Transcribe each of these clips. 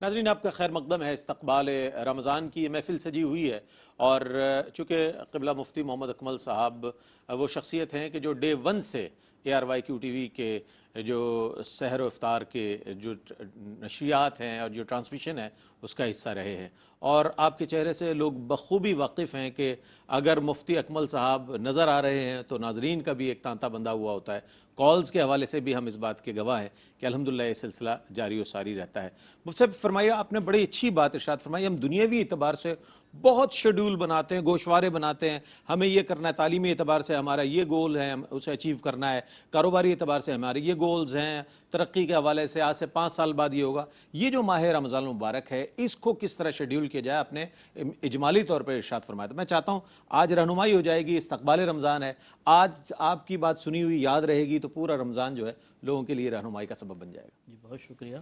ناظرین آپ کا خیر مقدم ہے۔ استقبال رمضان کی یہ محفل سجی ہوئی ہے اور چونکہ قبلہ مفتی محمد اکمل صاحب وہ شخصیت ہیں کہ جو ڈے ون سے ARYQ ٹی وی کے جو سحر و افطار کے جو نشریات ہیں اور جو ٹرانسمیشن ہے اس کا حصہ رہے ہیں، اور آپ کے چہرے سے لوگ بخوبی واقف ہیں کہ اگر مفتی اکمل صاحب نظر آ رہے ہیں تو ناظرین کا بھی ایک تانتا بندھا ہوا ہوتا ہے۔ کالز کے حوالے سے بھی ہم اس بات کے گواہ ہیں کہ الحمدللہ یہ سلسلہ جاری و ساری رہتا ہے۔ مفتی صاحب فرمائیے، آپ نے بڑی اچھی بات ارشاد فرمائی، ہم دنیاوی اعتبار سے بہت شیڈول بناتے ہیں، گوشوارے بناتے ہیں، ہمیں یہ کرنا ہے، تعلیمی اعتبار سے ہمارا یہ گول ہے، اسے اچیو کرنا ہے، کاروباری اعتبار سے ہمارے یہ گولز ہیں، ترقی کے حوالے سے آج سے 5 سال بعد یہ ہوگا۔ یہ جو ماہ رمضان المبارک ہے اس کو کس طرح شیڈول کیا جائے، آپ نے اجمالی طور پر ارشاد فرمایا تھا۔ میں چاہتا ہوں آج رہنمائی ہو جائے گی، استقبال رمضان ہے، آج آپ کی بات سنی ہوئی یاد رہے گی تو پورا رمضان جو ہے لوگوں کے لیے رہنمائی کا سبب بن جائے گا۔ جی بہت شکریہ۔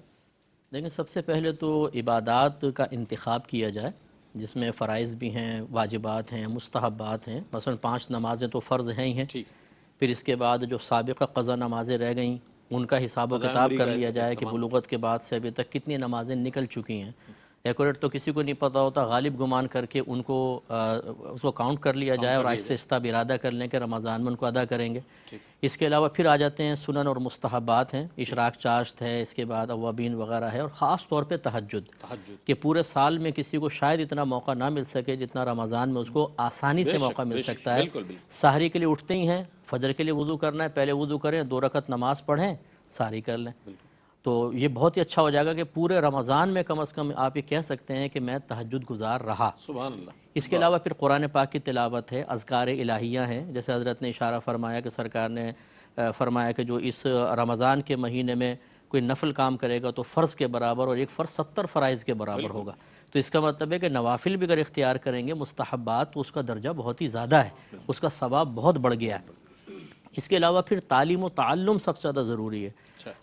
لیکن سب سے پہلے تو عبادات کا انتخاب کیا جائے، جس میں فرائض بھی ہیں، واجبات ہیں، مستحبات ہیں۔ مثلا 5 نمازیں تو فرض ہیں ہی ہیں، ٹھیک، پھر اس کے بعد جو سابقہ قضا نمازیں رہ گئیں ان کا حساب و قضاء کتاب عمری کر کا لیا جائے کہ اہتمام۔ بلوغت کے بعد سے ابھی تک کتنی نمازیں نکل چکی ہیں۔ ایکوریٹ تو کسی کو نہیں پتہ ہوتا، غالب گمان کر کے ان کو اس کو کاؤنٹ کر لیا جائے اور آہستہ آہستہ اب ارادہ کر لیں کہ رمضان میں ان کو ادا کریں گے۔ اس کے علاوہ پھر آ جاتے ہیں سنن اور مستحبات ہیں، اشراق چاشت ہے، اس کے بعد اوابین وغیرہ ہے، اور خاص طور پہ تہجد کہ پورے سال میں کسی کو شاید اتنا موقع نہ مل سکے جتنا رمضان میں اس کو آسانی سے موقع مل سکتا ہے۔ سحری کے لیے اٹھتے ہی ہیں، فجر کے لیے وضو کرنا ہے، پہلے وضو کریں، 2 رکعت نماز پڑھیں، سحری کر لیں، تو یہ بہت ہی اچھا ہو جائے گا کہ پورے رمضان میں کم از کم آپ یہ کہہ سکتے ہیں کہ میں تہجد گزار رہا۔ سبحان اللہ۔ اس کے علاوہ پھر قرآن پاک کی تلاوت ہے، اذکار الہیہ ہیں، جیسے حضرت نے اشارہ فرمایا کہ سرکار نے فرمایا کہ جو اس رمضان کے مہینے میں کوئی نفل کام کرے گا تو فرض کے برابر، اور ایک فرض 70 فرائض کے برابر ہوگا۔ تو اس کا مطلب ہے کہ نوافل بھی اگر اختیار کریں گے، مستحبات، تو اس کا درجہ بہت ہی زیادہ ہے، اس کا ثواب بہت بڑھ گیا ہے۔ اس کے علاوہ پھر تعلیم و تعلم سب سے زیادہ ضروری ہے۔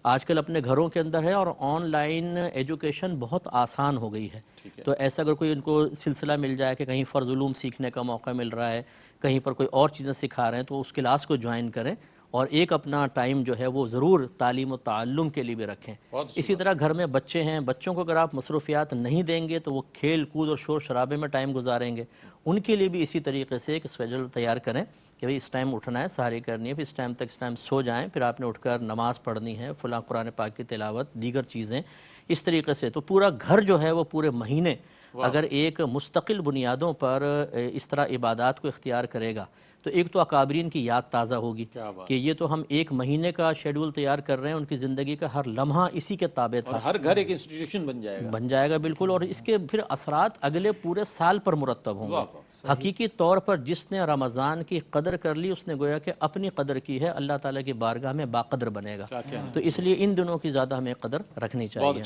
آج کل اپنے گھروں کے اندر ہے اور آن لائن ایجوکیشن بہت آسان ہو گئی ہے، تو ایسا اگر کوئی ان کو سلسلہ مل جائے کہ کہیں فرض علوم سیکھنے کا موقع مل رہا ہے، کہیں پر کوئی اور چیزیں سکھا رہے ہیں، تو اس کلاس کو جوائن کریں اور ایک اپنا ٹائم جو ہے وہ ضرور تعلیم و تعلم کے لیے بھی رکھیں۔ اسی طرح گھر میں بچے ہیں، بچوں کو اگر آپ مصروفیات نہیں دیں گے تو وہ کھیل کود اور شور شرابے میں ٹائم گزاریں گے، ان کے لیے بھی اسی طریقے سے ایک اسکیجول تیار کریں کہ بھئی اس ٹائم اٹھنا ہے، سحری کرنی ہے، پھر اس ٹائم سو جائیں، پھر آپ نے اٹھ کر نماز پڑھنی ہے، فلاں قرآن پاک کی تلاوت، دیگر چیزیں، اس طریقے سے تو پورا گھر جو ہے وہ پورے مہینے اگر ایک مستقل بنیادوں پر اس طرح عبادات کو اختیار کرے گا تو ایک تو اکابرین کی یاد تازہ ہوگی کہ یہ تو ہم 1 مہینے کا شیڈول تیار کر رہے ہیں، ان کی زندگی کا ہر لمحہ اسی کے تابع تھا، اور ہر گھر ایک انسٹیٹیوشن بن جائے گا بالکل، اور اس کے پھر اثرات اگلے پورے سال پر مرتب ہوں گے۔ حقیقی طور پر جس نے رمضان کی قدر کر لی اس نے گویا کہ اپنی قدر کی ہے، اللہ تعالیٰ کی بارگاہ میں باقدر بنے گا، تو اس لیے ان دنوں کی زیادہ ہمیں قدر رکھنی چاہیے۔